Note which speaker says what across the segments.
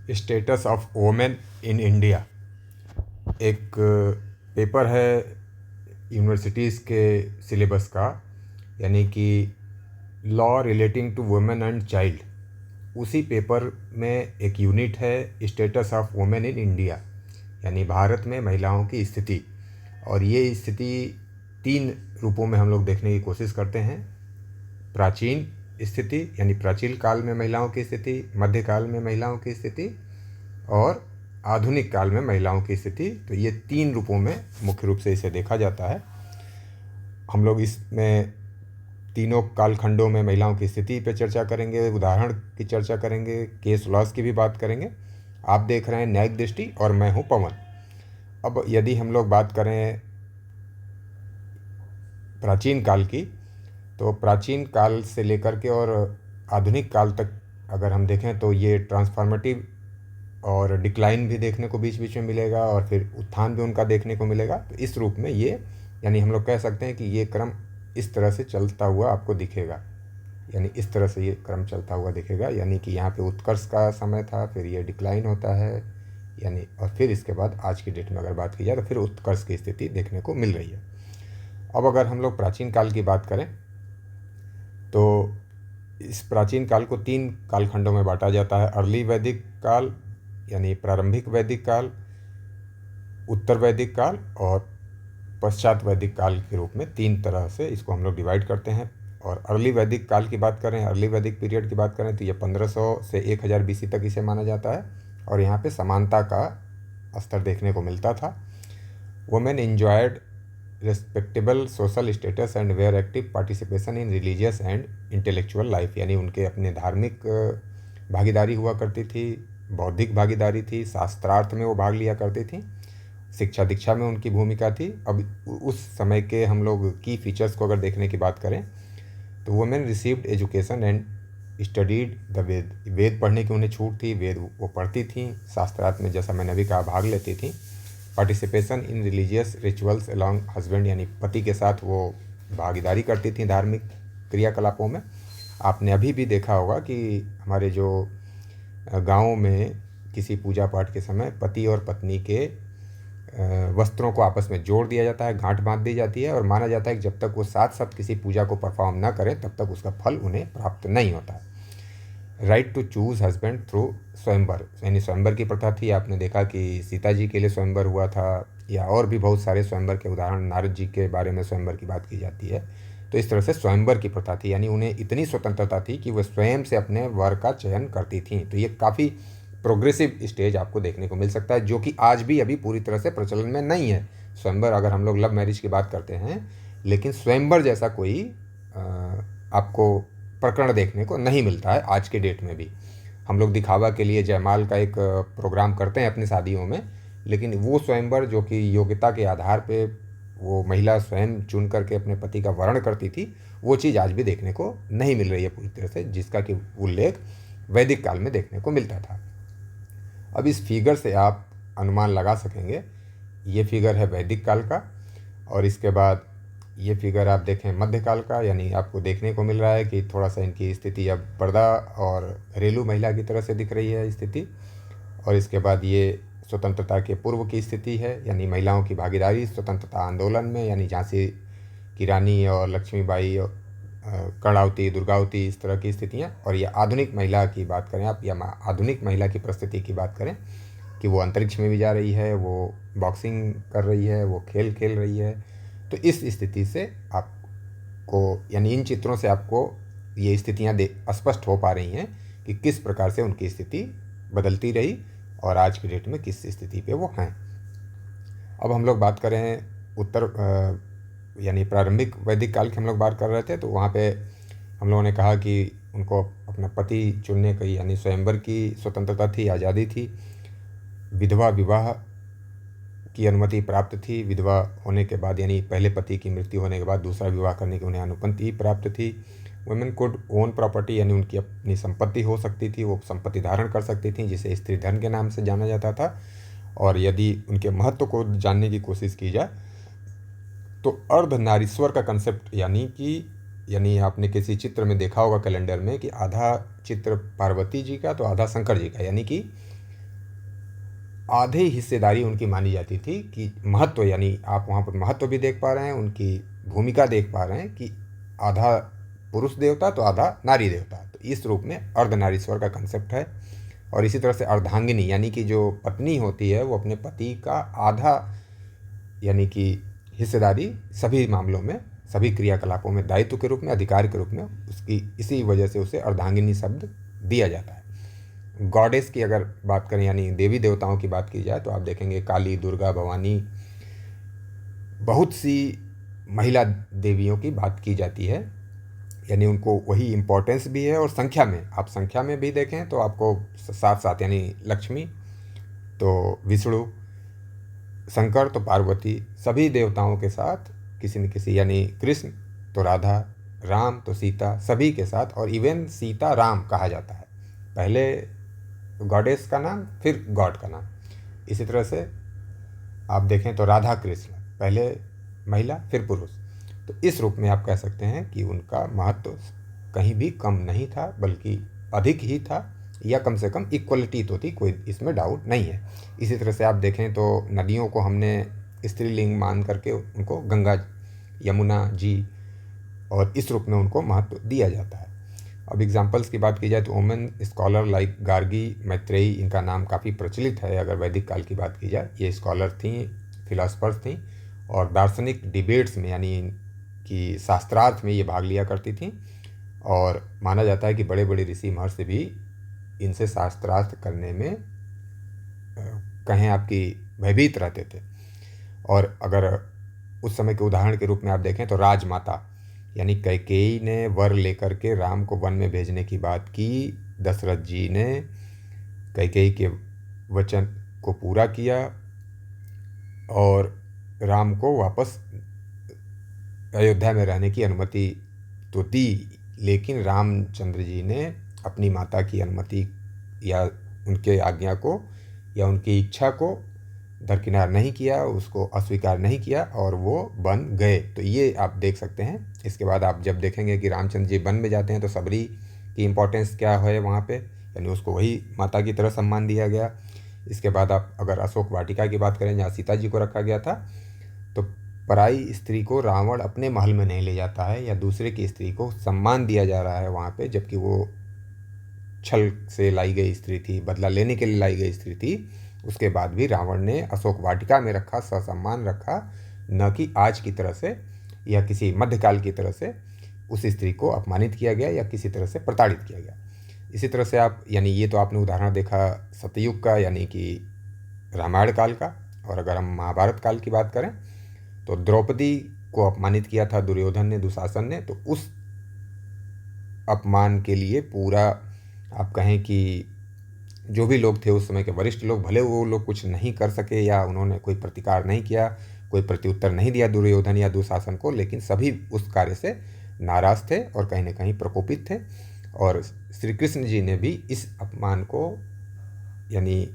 Speaker 1: Status of women in India एक paper है universities के सिलेबस का, यानी कि law relating to women and child. उसी पेपर में एक यूनिट है status of women in India, यानी भारत में महिलाओं की स्थिति। और ये स्थिति 3 रूपों में हम लोग देखने की कोशिश करते हैं। प्राचीन स्थिति यानी प्राचीन काल में महिलाओं की स्थिति, मध्यकाल में महिलाओं की स्थिति और आधुनिक काल में महिलाओं की स्थिति। तो ये 3 रूपों में मुख्य रूप से इसे देखा जाता है। हम लोग इसमें तीनों कालखंडों में महिलाओं की स्थिति पर चर्चा करेंगे, उदाहरण की चर्चा करेंगे, केस लॉज की भी बात करेंगे। आप देख रहे हैं न्यायिक दृष्टि और मैं हूं पवन। अब यदि हम लोग बात करें प्राचीन काल की, तो प्राचीन काल से लेकर के और आधुनिक काल तक अगर हम देखें तो ये ट्रांसफॉर्मेटिव और डिक्लाइन भी देखने को बीच बीच में मिलेगा और फिर उत्थान भी उनका देखने को मिलेगा। तो इस रूप में ये, यानी हम लोग कह सकते हैं कि ये क्रम इस तरह से चलता हुआ आपको दिखेगा, यानी इस तरह से ये क्रम चलता हुआ दिखेगा। यानी कि यहाँ पे उत्कर्ष का समय था, फिर ये डिक्लाइन होता है, यानी और फिर इसके बाद आज की डेट में अगर बात की जाए तो फिर उत्कर्ष की स्थिति देखने को मिल रही है। अब अगर हम लोग प्राचीन काल की बात करें तो इस प्राचीन काल को 3 कालखंडों में बांटा जाता है। अर्ली वैदिक काल यानी प्रारंभिक वैदिक काल, उत्तर वैदिक काल और पश्चात वैदिक काल के रूप में 3 तरह से इसको हम लोग डिवाइड करते हैं। और अर्ली वैदिक काल की बात करें, अर्ली वैदिक पीरियड की बात करें तो ये 1500 से 1000 BC तक इसे माना जाता है। और यहाँ पे समानता का स्तर देखने को मिलता था। Women enjoyed respectable social status and were active participation in religious and intellectual life, यानी उनके अपने धार्मिक भागीदारी हुआ करती थी, बौद्धिक भागीदारी थी, शास्त्रार्थ में वो भाग लिया करती थी, शिक्षा दीक्षा में उनकी भूमिका थी। अब उस समय के हम लोग की फीचर्स को अगर देखने की बात करें तो women received education and studied the Veda, Veda पढ़ने की उन्हें छूट थी, वेद वो पढ़ती थी, शास्त्रार्थ में जैसा मैंने अभी कहा भाग लेती थी। Participation in religious rituals along husband, यानी पति के साथ वो भागीदारी करती थी धार्मिक क्रियाकलापों में। आपने अभी भी देखा होगा कि हमारे जो गाँव में किसी पूजा पाठ के समय पति और पत्नी के वस्त्रों को आपस में जोड़ दिया जाता है, गांठ बांध दी जाती है और माना जाता है कि जब तक वो साथ साथ किसी पूजा को परफॉर्म ना करें तब तक उसका फल उन्हें प्राप्त नहीं होता। Right to choose husband through स्वयंवर, यानी स्वयंवर की प्रथा थी। आपने देखा कि सीता जी के लिए स्वयंवर हुआ था, या और भी बहुत सारे स्वयंवर के उदाहरण, नारद जी के बारे में स्वयंवर की बात की जाती है। तो इस तरह से स्वयंवर की प्रथा थी, यानी उन्हें इतनी स्वतंत्रता थी कि वह स्वयं से अपने वर का चयन करती थी। तो ये काफ़ी प्रोग्रेसिव स्टेज आपको देखने को मिल सकता है, जो कि आज भी अभी पूरी तरह से प्रचलन में नहीं है। स्वयंवर, अगर हम लोग लव मैरिज की बात करते हैं, लेकिन स्वयंवर जैसा कोई आपको प्रकरण देखने को नहीं मिलता है आज के डेट में भी। हम लोग दिखावा के लिए जयमाल का एक प्रोग्राम करते हैं अपनी शादियों में, लेकिन वो स्वयंवर जो कि योग्यता के आधार पे वो महिला स्वयं चुन करके अपने पति का वर्ण करती थी, वो चीज़ आज भी देखने को नहीं मिल रही है पूरी तरह से, जिसका कि उल्लेख वैदिक काल में देखने को मिलता था। अब इस फिगर से आप अनुमान लगा सकेंगे, ये फिगर है वैदिक काल का, और इसके बाद ये फिगर आप देखें मध्यकाल का, यानी आपको देखने को मिल रहा है कि थोड़ा सा इनकी स्थिति अब पर्दा और घरेलू महिला की तरह से दिख रही है स्थिति। और इसके बाद ये स्वतंत्रता के पूर्व की स्थिति है, यानी महिलाओं की भागीदारी स्वतंत्रता आंदोलन में, यानी झांसी की रानी और लक्ष्मीबाई, कर्णावती, दुर्गावती, इस तरह की स्थितियाँ। और ये आधुनिक महिला की बात करें आप, या आधुनिक महिला की परिस्थिति की बात करें कि वो अंतरिक्ष में भी जा रही है, वो बॉक्सिंग कर रही है, वो खेल खेल रही है। तो इस स्थिति से आपको, यानी इन चित्रों से आपको ये स्थितियाँ स्पष्ट हो पा रही हैं कि किस प्रकार से उनकी स्थिति बदलती रही और आज की डेट में किस स्थिति पे वो हैं। अब हम लोग बात करें उत्तर यानी प्रारंभिक वैदिक काल की हम लोग बात कर रहे थे, तो वहाँ पे हम लोगों ने कहा कि उनको अपना पति चुनने की, यानी स्वयंवर की स्वतंत्रता थी, आज़ादी थी। विधवा विवाह की अनुमति प्राप्त थी, विधवा होने के बाद, यानी पहले पति की मृत्यु होने के बाद दूसरा विवाह करने की उन्हें अनुमति प्राप्त थी। वुमेन कुड ओन प्रॉपर्टी, यानी उनकी अपनी संपत्ति हो सकती थी, वो संपत्ति धारण कर सकती थी, जिसे स्त्री धन के नाम से जाना जाता था। और यदि उनके महत्व को जानने की कोशिश की जाए तो अर्धनारीश्वर का कंसेप्ट, यानी आपने किसी चित्र में देखा होगा कैलेंडर में कि आधा चित्र पार्वती जी का तो आधा शंकर जी का, यानी कि आधे हिस्सेदारी उनकी मानी जाती थी कि महत्व, यानी आप वहाँ पर महत्व भी देख पा रहे हैं, उनकी भूमिका देख पा रहे हैं कि आधा पुरुष देवता तो आधा नारी देवता। तो इस रूप में अर्धनारीश्वर का कंसेप्ट है। और इसी तरह से अर्धांगिनी यानी कि जो पत्नी होती है वो अपने पति का आधा यानी कि हिस्सेदारी सभी मामलों में, सभी क्रियाकलापों में दायित्व के रूप में, अधिकार के रूप में उसकी, इसी वजह से उसे अर्धांगिनी शब्द दिया जाता है। गॉडेस की अगर बात करें यानी देवी देवताओं की बात की जाए तो आप देखेंगे काली, दुर्गा, भवानी, बहुत सी महिला देवियों की बात की जाती है, यानी उनको वही इम्पोर्टेंस भी है। और संख्या में, आप संख्या में भी देखें तो आपको साथ साथ यानी लक्ष्मी तो विष्णु, शंकर तो पार्वती, सभी देवताओं के साथ किसी न किसी, यानी कृष्ण तो राधा, राम तो सीता, सभी के साथ। और इवन सीता राम कहा जाता है, पहले गॉडेस का नाम फिर गॉड का नाम। इसी तरह से आप देखें तो राधा कृष्ण, पहले महिला फिर पुरुष। तो इस रूप में आप कह सकते हैं कि उनका महत्व कहीं भी कम नहीं था, बल्कि अधिक ही था, या कम से कम इक्वलिटी तो थी, कोई इसमें डाउट नहीं है। इसी तरह से आप देखें तो नदियों को हमने स्त्रीलिंग मान करके उनको गंगा, यमुना जी, और इस रूप में उनको महत्व दिया जाता है। अब एग्जाम्पल्स की बात की जाए तो women scholar like Gargi, Maitreyi, इनका नाम काफ़ी प्रचलित है। अगर वैदिक काल की बात की जाए, ये स्कॉलर थी, फिलासफर्स थी, और दार्शनिक डिबेट्स में यानी कि शास्त्रार्थ में ये भाग लिया करती थी। और माना जाता है कि बड़े बड़े ऋषि महर्षि भी इनसे शास्त्रार्थ करने में कहें आपकी भयभीत रहते थे। और अगर उस समय के उदाहरण के रूप में आप देखें तो राजमाता यानी कैकेयी ने वर लेकर के राम को वन में भेजने की बात की। दशरथ जी ने कैकेयी के वचन को पूरा किया और राम को वापस अयोध्या में रहने की अनुमति तो दी, लेकिन रामचंद्र जी ने अपनी माता की अनुमति या उनके आज्ञा को या उनकी इच्छा को दरकिनार नहीं किया, उसको अस्वीकार नहीं किया और वो बन गए। तो ये आप देख सकते हैं। इसके बाद आप जब देखेंगे कि रामचंद्र जी वन में जाते हैं तो सबरी की इम्पोर्टेंस क्या है वहाँ पे, यानी उसको वही माता की तरह सम्मान दिया गया। इसके बाद आप अगर अशोक वाटिका की बात करें जहाँ सीता जी को रखा गया था, तो पराई स्त्री को रावण अपने महल में नहीं ले जाता है या दूसरे की स्त्री को सम्मान दिया जा रहा है वहाँ पे, जबकि वो छल से लाई गई स्त्री थी, बदला लेने के लिए लाई गई स्त्री थी। उसके बाद भी रावण ने अशोक वाटिका में रखा, ससम्मान रखा, न कि आज की तरह से या किसी मध्यकाल की तरह से उस स्त्री को अपमानित किया गया या किसी तरह से प्रताड़ित किया गया। इसी तरह से आप, यानी ये तो आपने उदाहरण देखा सतयुग का यानी कि रामायण काल का। और अगर हम महाभारत काल की बात करें तो द्रौपदी को अपमानित किया था दुर्योधन ने, दुशासन ने। तो उस अपमान के लिए पूरा आप कहें कि जो भी लोग थे उस समय के वरिष्ठ लोग, भले वो लोग कुछ नहीं कर सके या उन्होंने कोई प्रतिकार नहीं किया, कोई प्रत्युत्तर नहीं दिया दुर्योधन या दुशासन को, लेकिन सभी उस कार्य से नाराज थे और कहीं ना कहीं प्रकोपित थे। और श्री कृष्ण जी ने भी इस अपमान को, यानी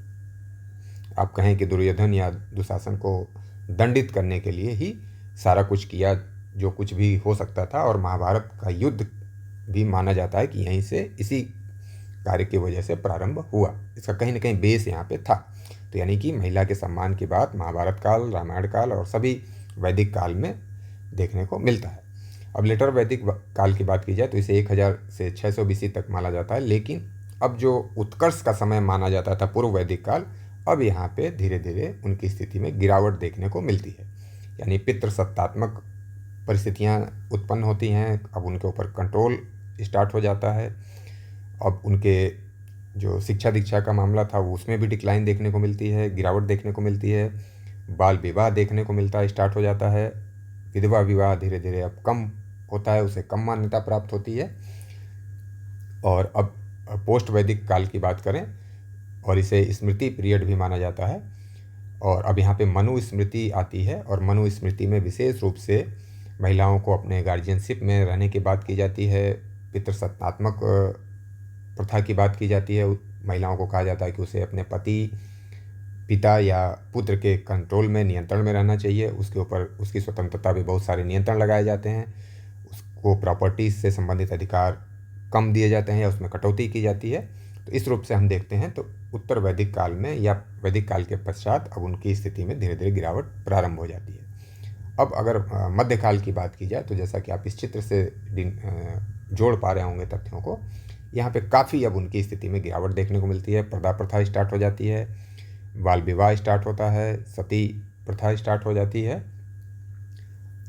Speaker 1: आप कहें कि दुर्योधन या दुशासन को दंडित करने के लिए ही सारा कुछ किया जो कुछ भी हो सकता था। और महाभारत का युद्ध भी माना जाता है कि यहीं से, इसी कार्य की वजह से प्रारंभ हुआ। इसका कहीं ना कहीं बेस यहाँ पे था। तो यानी कि महिला के सम्मान की बात महाभारत काल, रामायण काल और सभी वैदिक काल में देखने को मिलता है। अब लेटर वैदिक काल की बात की जाए तो इसे 1000 से 600 BC तक माना जाता है। लेकिन अब जो उत्कर्ष का समय माना जाता था पूर्व वैदिक काल, अब यहाँ पे धीरे धीरे उनकी स्थिति में गिरावट देखने को मिलती है। यानी पितृसत्तात्मक परिस्थितियाँ उत्पन्न होती हैं, अब उनके ऊपर कंट्रोल स्टार्ट हो जाता है। अब उनके जो शिक्षा दीक्षा का मामला था वो उसमें भी डिक्लाइन देखने को मिलती है, गिरावट देखने को मिलती है। बाल विवाह देखने को मिलता है, स्टार्ट हो जाता है। विधवा विवाह धीरे धीरे अब कम होता है, उसे कम मान्यता प्राप्त होती है। और अब पोस्ट वैदिक काल की बात करें और इसे स्मृति पीरियड भी माना जाता है। और अब यहाँ पे मनुस्मृति आती है और मनुस्मृति में विशेष रूप से महिलाओं को अपने गार्जियनशिप में रहने की बात की जाती है, पितृसत्तात्मक प्रथा की बात की जाती है। महिलाओं को कहा जाता है कि उसे अपने पति, पिता या पुत्र के कंट्रोल में, नियंत्रण में रहना चाहिए। उसके ऊपर उसकी स्वतंत्रता पे बहुत सारे नियंत्रण लगाए जाते हैं। उसको प्रॉपर्टीज से संबंधित अधिकार कम दिए जाते हैं या उसमें कटौती की जाती है। तो तो इस रूप से हम देखते हैं तो उत्तर वैदिक काल में या वैदिक काल के पश्चात अब उनकी स्थिति में धीरे धीरे गिरावट प्रारंभ हो जाती है। अब अगर मध्यकाल की बात की जाए तो जैसा कि आप इस चित्र से जोड़ पा रहे होंगे तथ्यों को, यहाँ पे काफ़ी अब उनकी स्थिति में गिरावट देखने को मिलती है। पर्दा प्रथा स्टार्ट हो जाती है, बाल विवाह स्टार्ट होता है, सती प्रथा स्टार्ट हो जाती है।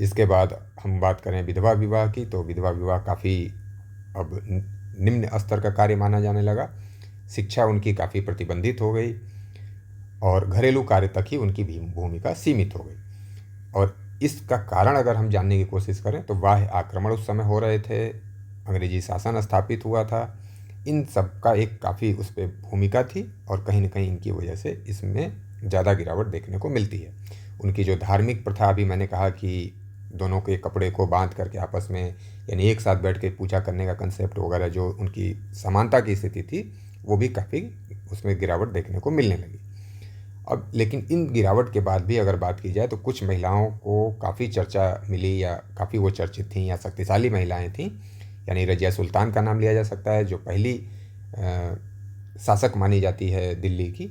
Speaker 1: इसके बाद हम बात करें विधवा विवाह की, तो विधवा विवाह काफ़ी अब निम्न स्तर का कार्य माना जाने लगा। शिक्षा उनकी काफ़ी प्रतिबंधित हो गई और घरेलू कार्य तक ही उनकी भूमिका सीमित हो गई। और इसका कारण अगर हम जानने की कोशिश करें तो बाह्य आक्रमण उस समय हो रहे थे, अंग्रेजी शासन स्थापित हुआ था, इन सब का एक काफ़ी उस पर भूमिका थी और कहीं ना कहीं इनकी वजह से इसमें ज़्यादा गिरावट देखने को मिलती है। उनकी जो धार्मिक प्रथा, अभी मैंने कहा कि दोनों के कपड़े को बांध करके आपस में यानी एक साथ बैठ के पूजा करने का कंसेप्ट वगैरह, जो उनकी समानता की स्थिति थी, वो भी काफ़ी उसमें गिरावट देखने को मिलने लगी। अब लेकिन इन गिरावट के बाद भी अगर बात की जाए तो कुछ महिलाओं को काफ़ी चर्चा मिली या काफ़ी वो चर्चित थीं या शक्तिशाली महिलाएं थीं। यानी रजिया सुल्तान का नाम लिया जा सकता है, जो पहली शासक मानी जाती है दिल्ली की।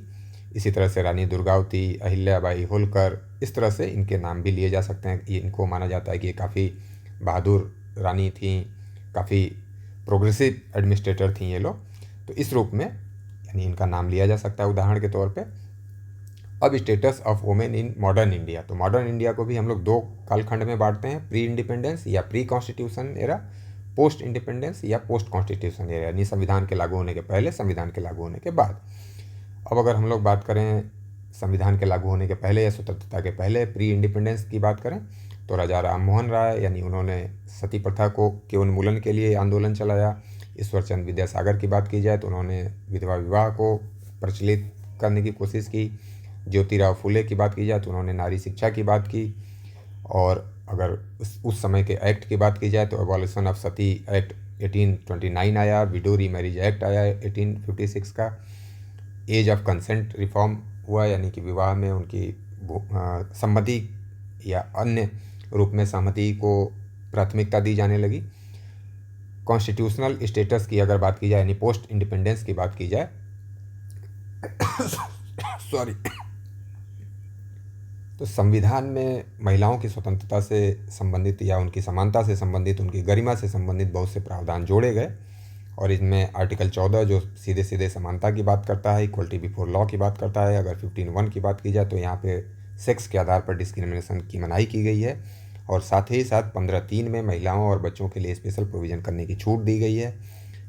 Speaker 1: इसी तरह से रानी दुर्गावती, अहिल्याबाई होलकर, इस तरह से इनके नाम भी लिए जा सकते हैं। इनको माना जाता है कि ये काफ़ी बहादुर रानी थीं, काफ़ी प्रोग्रेसिव एडमिनिस्ट्रेटर थीं ये लोग। तो इस रूप में यानी इनका नाम लिया जा सकता है उदाहरण के तौर पे। अब status of women in modern India, तो मॉडर्न इंडिया को भी हम लोग दो कालखंड में बांटते हैं, प्री इंडिपेंडेंस या pre constitution era, post independence या पोस्ट कॉन्स्टिट्यूशन एरा, यानी संविधान के लागू होने के पहले, संविधान के लागू होने के बाद। अब अगर हम लोग बात करें संविधान के लागू होने के पहले या स्वतंत्रता के पहले, प्री इंडिपेंडेंस की बात करें, तो राजा राम मोहन राय यानी उन्होंने सती प्रथा को के उन्मूलन के लिए आंदोलन चलाया। ईश्वर चंद्र विद्यासागर की बात की जाए तो उन्होंने विधवा विवाह को प्रचलित करने की कोशिश की। ज्योतिराव फुले की बात की जाए तो उन्होंने नारी शिक्षा की बात की। और अगर उस समय के एक्ट की बात की जाए तो एबॉलिशन ऑफ सती एक्ट 1829 आया, विडो रीमैरिज एक्ट आया 1856 का, एज ऑफ कंसेंट रिफॉर्म हुआ, यानी कि विवाह में उनकी सम्मति या अन्य रूप में सहमति को प्राथमिकता दी जाने लगी। कॉन्स्टिट्यूशनल स्टेटस की अगर बात की जाए यानी पोस्ट इंडिपेंडेंस की बात की जाए सॉरी, तो संविधान में महिलाओं की स्वतंत्रता से संबंधित या उनकी समानता से संबंधित, उनकी गरिमा से संबंधित बहुत से प्रावधान जोड़े गए। और इसमें आर्टिकल 14 जो सीधे सीधे समानता की बात करता है, इक्वलिटी बिफोर लॉ की बात करता है। अगर 15(1) की बात की जाए तो यहाँ पे सेक्स के आधार पर डिस्क्रिमिनेशन की मनाही की गई है। और साथ ही साथ 15(3) में महिलाओं और बच्चों के लिए स्पेशल प्रोविज़न करने की छूट दी गई है।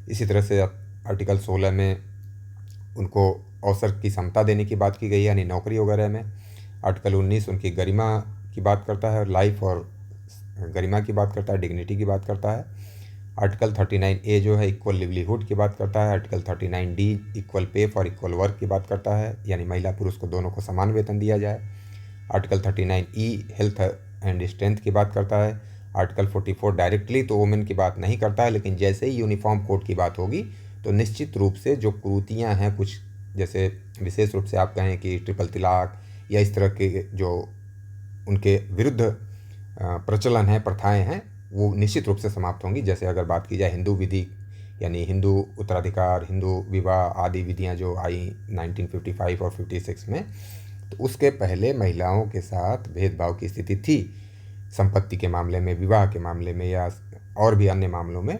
Speaker 1: इसी तरह से आर्टिकल 16 में उनको अवसर की समता देने की बात की गई है, यानी नौकरी वगैरह में। आर्टिकल 19 उनकी गरिमा की बात करता है, लाइफ और गरिमा की बात करता है, डिग्निटी की बात करता है। आर्टिकल 39A जो है इक्वल लिवलीहुड की बात करता है। Article 39D equal pay for equal work की बात करता है, यानी महिला पुरुष को दोनों को समान वेतन दिया जाए। Article 39E health and strength की बात करता है। आर्टिकल 44 डायरेक्टली तो वुमेन की बात नहीं करता है, लेकिन जैसे ही यूनिफॉर्म कोड की बात होगी तो निश्चित रूप से जो कुरीतियाँ हैं कुछ, जैसे विशेष रूप से आप कहें कि ट्रिपल तलाक या इस तरह के जो उनके विरुद्ध प्रचलन है, प्रथाएं हैं, वो निश्चित रूप से समाप्त होंगी। जैसे अगर बात की जाए हिंदू विधि यानी हिंदू उत्तराधिकार, हिंदू विवाह आदि विधियां जो आई 1955 और 56 में, तो उसके पहले महिलाओं के साथ भेदभाव की स्थिति थी संपत्ति के मामले में, विवाह के मामले में या और भी अन्य मामलों में।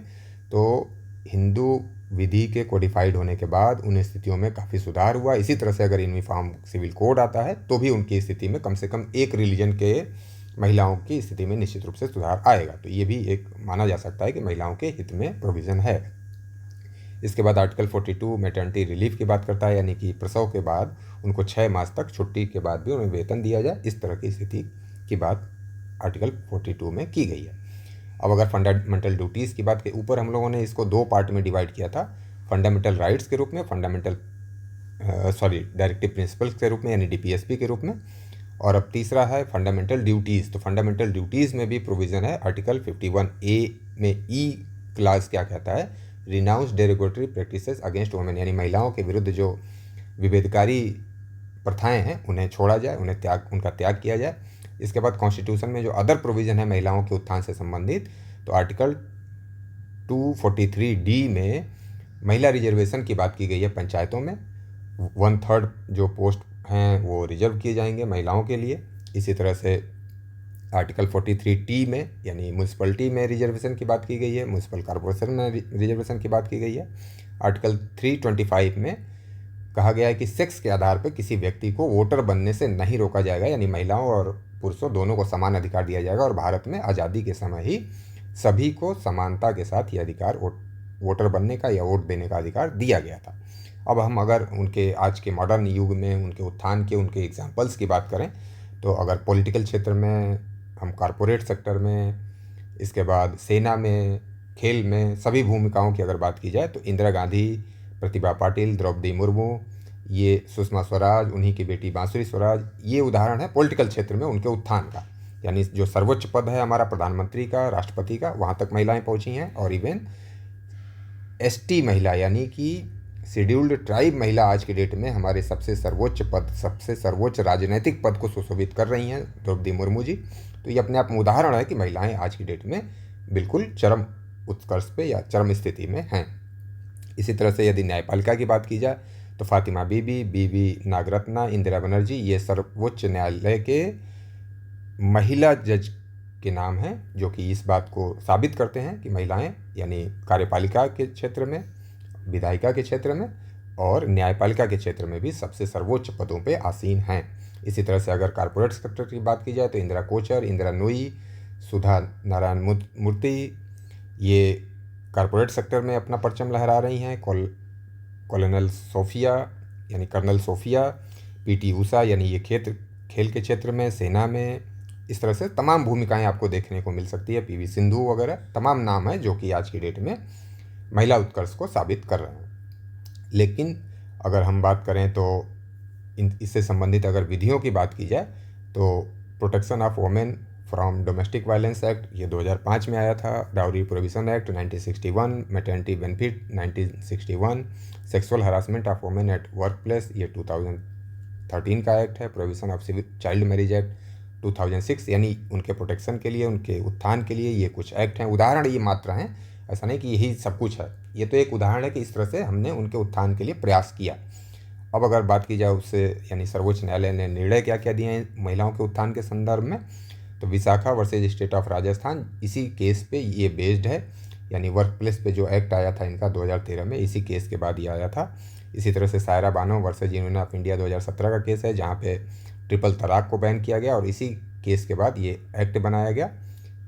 Speaker 1: तो हिंदू विधि के कोडिफाइड होने के बाद उन स्थितियों में काफ़ी सुधार हुआ। इसी तरह से अगर यूनिफॉर्म सिविल कोड आता है तो भी उनकी स्थिति में कम से कम एक रिलीजन के महिलाओं की स्थिति में निश्चित रूप से सुधार आएगा। तो ये भी एक माना जा सकता है कि महिलाओं के हित में प्रोविज़न है। इसके बाद आर्टिकल 42 मैटर्निटी रिलीफ की बात करता है, यानी कि प्रसव के बाद उनको 6 मास तक छुट्टी के बाद भी उन्हें वेतन दिया जाए, इस तरह की स्थिति की बात आर्टिकल 42 में की गई है। अब अगर फंडामेंटल ड्यूटीज़ की बात के ऊपर हम लोगों ने इसको दो पार्ट में डिवाइड किया था, फंडामेंटल राइट्स के रूप में, डायरेक्टिव प्रिंसिपल्स के रूप में यानी DPSP के रूप में, और अब तीसरा है फंडामेंटल ड्यूटीज़। तो फंडामेंटल ड्यूटीज़ में भी प्रोविज़न है आर्टिकल 51A में ई क्लास क्या कहता है, renounce derogatory practices against women, यानी महिलाओं के विरुद्ध जो विभेदकारी प्रथाएं हैं उन्हें छोड़ा जाए, उनका त्याग किया जाए। इसके बाद कॉन्स्टिट्यूशन में जो अदर प्रोविज़न है महिलाओं के उत्थान से संबंधित, तो आर्टिकल 243D में महिला रिजर्वेशन की बात की गई है पंचायतों में, 1/3 जो पोस्ट हैं वो रिजर्व किए जाएंगे महिलाओं के लिए। इसी तरह से आर्टिकल 43T में यानी म्यूनसिपलिटी में रिजर्वेशन की बात की गई है, म्यूनसिपल कॉरपोरेशन में रिजर्वेशन की बात की गई है। आर्टिकल 325 में कहा गया है कि सेक्स के आधार पर किसी व्यक्ति को वोटर बनने से नहीं रोका जाएगा, यानी महिलाओं और पुरुषों दोनों को समान अधिकार दिया जाएगा। और भारत में आज़ादी के समय ही सभी को समानता के साथ ये अधिकार वोटर बनने का या वोट देने का अधिकार दिया गया था। अब हम अगर उनके आज के मॉडर्न युग में उनके उत्थान के उनके एग्जाम्पल्स की बात करें तो अगर पॉलिटिकल क्षेत्र में, हम कॉरपोरेट सेक्टर में, इसके बाद सेना में, खेल में, सभी भूमिकाओं की अगर बात की जाए तो इंदिरा गांधी, प्रतिभा पाटिल, द्रौपदी मुर्मू, ये सुषमा स्वराज, उन्हीं की बेटी बांसुरी स्वराज, ये उदाहरण है पॉलिटिकल क्षेत्र में उनके उत्थान का। यानी जो सर्वोच्च पद है हमारा प्रधानमंत्री का, राष्ट्रपति का, वहाँ तक महिलाएं पहुँची हैं। और इवन एसटी महिला यानी कि शेड्यूल्ड ट्राइब महिला आज की डेट में हमारे सबसे सर्वोच्च पद, सबसे सर्वोच्च राजनीतिक पद को सुशोभित कर रही हैं, द्रौपदी मुर्मू जी। तो ये अपने आप में उदाहरण है कि महिलाएं आज की डेट में बिल्कुल चरम उत्कर्ष पे या चरम स्थिति में हैं। इसी तरह से यदि न्यायपालिका की बात की जाए तो फातिमा बीबी, बीबी नागरत्ना, इंदिरा बनर्जी, ये सर्वोच्च न्यायालय के महिला जज के नाम हैं जो कि इस बात को साबित करते हैं कि महिलाएं यानी कार्यपालिका के क्षेत्र में, विधायिका के क्षेत्र में और न्यायपालिका के क्षेत्र में भी सबसे सर्वोच्च पदों पे आसीन हैं। इसी तरह से अगर कॉरपोरेट सेक्टर की बात की जाए तो इंदिरा कोचर, इंदिरा नोई, सुधा नारायण मूर्ति, ये कॉरपोरेट सेक्टर में अपना परचम लहरा रही हैं। कॉलोनल सोफिया यानी कर्नल सोफिया, पीटी ऊषा यानी ये खेल के क्षेत्र में, सेना में, इस तरह से तमाम भूमिकाएं आपको देखने को मिल सकती है। पीवी सिंधु वगैरह तमाम नाम हैं जो कि आज की डेट में महिला उत्कर्ष को साबित कर रहे हैं। लेकिन अगर हम बात करें तो इससे संबंधित अगर विधियों की बात की जाए तो protection of women from domestic violence act ये 2005 में आया था, dowry prohibition act 1961, maternity benefit 1961, sexual harassment of women at workplace ये 2013 का एक्ट है, prohibition of civil child marriage act 2006, यानी उनके प्रोटेक्शन के लिए, उनके उत्थान के लिए ये कुछ एक्ट हैं। उदाहरण ये मात्र हैं, ऐसा नहीं कि यही सब कुछ है, ये तो एक उदाहरण है कि इस तरह से हमने उनके उत्थान के लिए प्रयास किया। अब अगर बात की जाए उससे यानी सर्वोच्च न्यायालय ने निर्णय क्या क्या दिए हैं महिलाओं के उत्थान के संदर्भ में, तो Vishakha versus state of Rajasthan इसी केस पे ये बेस्ड है। यानी वर्क प्लेस पे जो एक्ट आया था इनका 2013 में, इसी केस के बाद ये आया था। इसी तरह से Saira Bano versus union of India 2017 का केस है जहाँ पे ट्रिपल तलाक को बैन किया गया और इसी केस के बाद ये एक्ट बनाया गया।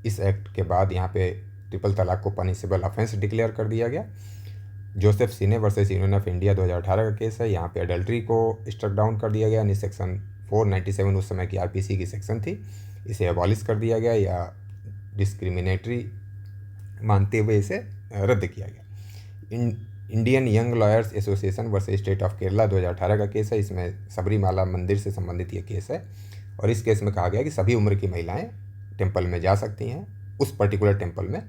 Speaker 1: इस एक्ट के बाद यहाँ पे ट्रिपल तलाक को पनिशेबल ऑफेंस डिक्लेयर कर दिया गया। Joseph cine versus union of India 2018 का केस है, यहाँ पे अडल्ट्री को स्ट्रक डाउन कर दिया गया, यानी सेक्शन 497 उस समय की आरपीसी की सेक्शन थी, इसे अबॉलिश कर दिया गया या डिस्क्रिमिनेटरी मानते हुए इसे रद्द किया गया। Indian young lawyers association versus state of Kerala 2018 का केस है, इसमें सबरीमाला मंदिर से संबंधित ये केस है और इस केस में कहा गया कि सभी उम्र की महिलाएं टेम्पल में जा सकती हैं, उस पर्टिकुलर टेम्पल में,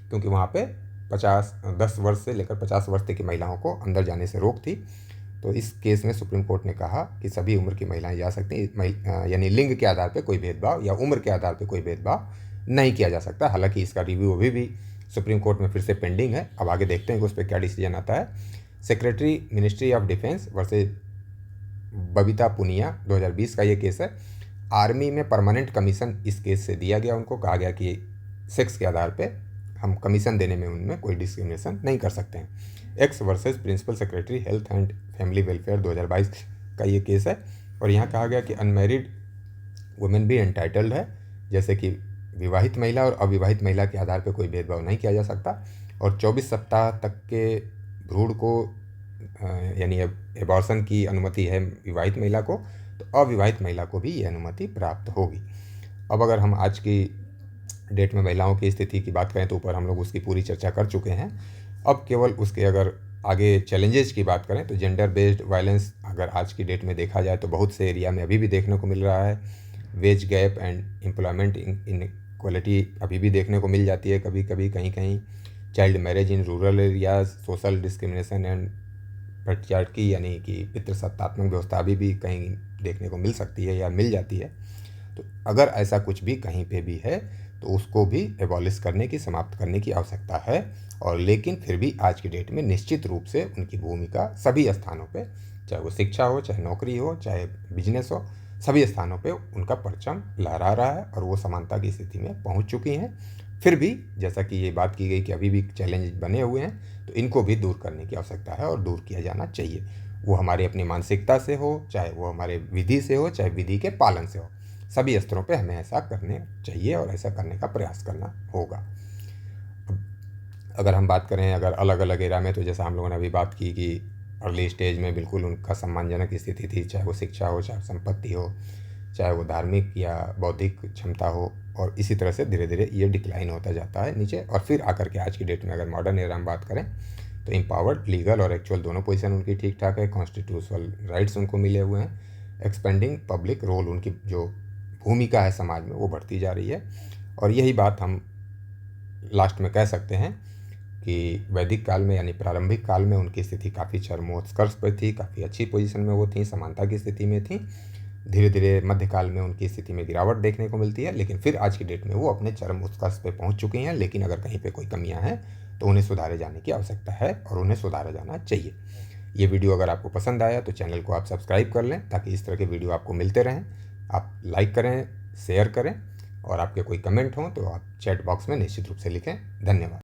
Speaker 1: क्योंकि वहाँ पे 10 वर्ष से लेकर 50 वर्ष तक की महिलाओं को अंदर जाने से रोक थी। तो इस केस में सुप्रीम कोर्ट ने कहा कि सभी उम्र की महिलाएं जा सकती हैं, यानी लिंग के आधार पर कोई भेदभाव या उम्र के आधार पर कोई भेदभाव नहीं किया जा सकता। हालांकि इसका रिव्यू अभी भी सुप्रीम कोर्ट में फिर से पेंडिंग है, अब आगे देखते हैं कि उस पर क्या डिसीजन आता है। Secretary ministry of defence versus Babita Punia 2020 का ये केस है। आर्मी में परमानेंट कमीशन इस केस से दिया गया, उनको कहा गया कि सेक्स के आधार पे हम कमीशन देने में उनमें कोई डिस्क्रिमिनेशन नहीं कर सकते हैं। X versus principal secretary health and family welfare 2022 का ये केस है और यहाँ कहा गया कि अनमैरिड वुमेन भी एंटाइटल्ड है, जैसे कि विवाहित महिला और अविवाहित महिला के आधार पर कोई भेदभाव नहीं किया जा सकता और 24 सप्ताह तक के भ्रूण को यानी एबॉर्शन की अनुमति है विवाहित महिला को, तो अविवाहित महिला को भी ये अनुमति प्राप्त होगी। अब अगर हम आज की डेट में महिलाओं की स्थिति की बात करें तो ऊपर हम लोग उसकी पूरी चर्चा कर चुके हैं। अब केवल उसके अगर आगे चैलेंजेस की बात करें तो जेंडर बेस्ड वायलेंस अगर आज की डेट में देखा जाए तो बहुत से एरिया में अभी भी देखने को मिल रहा है। Veg gap and employment inequality अभी भी देखने को मिल जाती है कभी कभी, कहीं कहीं child marriage in rural areas, social discrimination and patriarchy यानी कि पितृसत्तात्मक व्यवस्था अभी भी कहीं देखने को मिल सकती है या मिल जाती है। तो अगर ऐसा कुछ भी कहीं पे भी है तो उसको भी एबॉलिश करने की, समाप्त करने की आवश्यकता है। और लेकिन फिर भी आज की डेट में निश्चित रूप से उनकी भूमिका सभी स्थानों पे, चाहे वो शिक्षा हो, चाहे नौकरी हो, चाहे बिजनेस हो, सभी स्थानों पे उनका परचम लहरा रहा है और वो समानता की स्थिति में पहुंच चुकी हैं। फिर भी जैसा कि ये बात की गई कि अभी भी चैलेंज बने हुए हैं, तो इनको भी दूर करने की आवश्यकता है और दूर किया जाना चाहिए। वो हमारी अपनी मानसिकता से हो, चाहे वो हमारे विधि से हो, चाहे विधि के पालन से हो, सभी स्तरों पे हमें ऐसा करने चाहिए और ऐसा करने का प्रयास करना होगा। अगर हम बात करें अगर अलग अलग एरा में, तो जैसा हम लोगों ने अभी बात की कि अर्ली स्टेज में बिल्कुल उनका सम्मानजनक स्थिति थी, चाहे वो शिक्षा हो, चाहे संपत्ति हो, चाहे वो धार्मिक या बौद्धिक क्षमता हो, और इसी तरह से धीरे धीरे ये डिक्लाइन होता जाता है नीचे। और फिर आकर के आज की डेट में अगर मॉडर्न एरा में बात करें, तो एम्पावर्ड, लीगल और एक्चुअल दोनों पोजीशन उनकी ठीक ठाक है, कॉन्स्टिट्यूशनल राइट्स उनको मिले हुए हैं, एक्सपेंडिंग पब्लिक रोल, उनकी जो भूमिका है समाज में वो बढ़ती जा रही है। और यही बात हम लास्ट में कह सकते हैं कि वैदिक काल में यानी प्रारंभिक काल में उनकी स्थिति काफ़ी चरमोत्कर्ष पर थी, काफ़ी अच्छी पोजीशन में वो थी, समानता की स्थिति में थी। धीरे धीरे मध्यकाल में उनकी स्थिति में गिरावट देखने को मिलती है, लेकिन फिर आज की डेट में वो अपने चरम उत्कर्ष पे पहुंच चुकी हैं। लेकिन अगर कहीं पे कोई कमियां हैं तो उन्हें सुधारे जाने की आवश्यकता है और उन्हें सुधारा जाना चाहिए। ये वीडियो अगर आपको पसंद आया तो चैनल को आप सब्सक्राइब कर लें, ताकि इस तरह के वीडियो आपको मिलते रहें। आप लाइक करें, शेयर करें, और आपके कोई कमेंट हों तो आप चैट बॉक्स में निश्चित रूप से लिखें। धन्यवाद।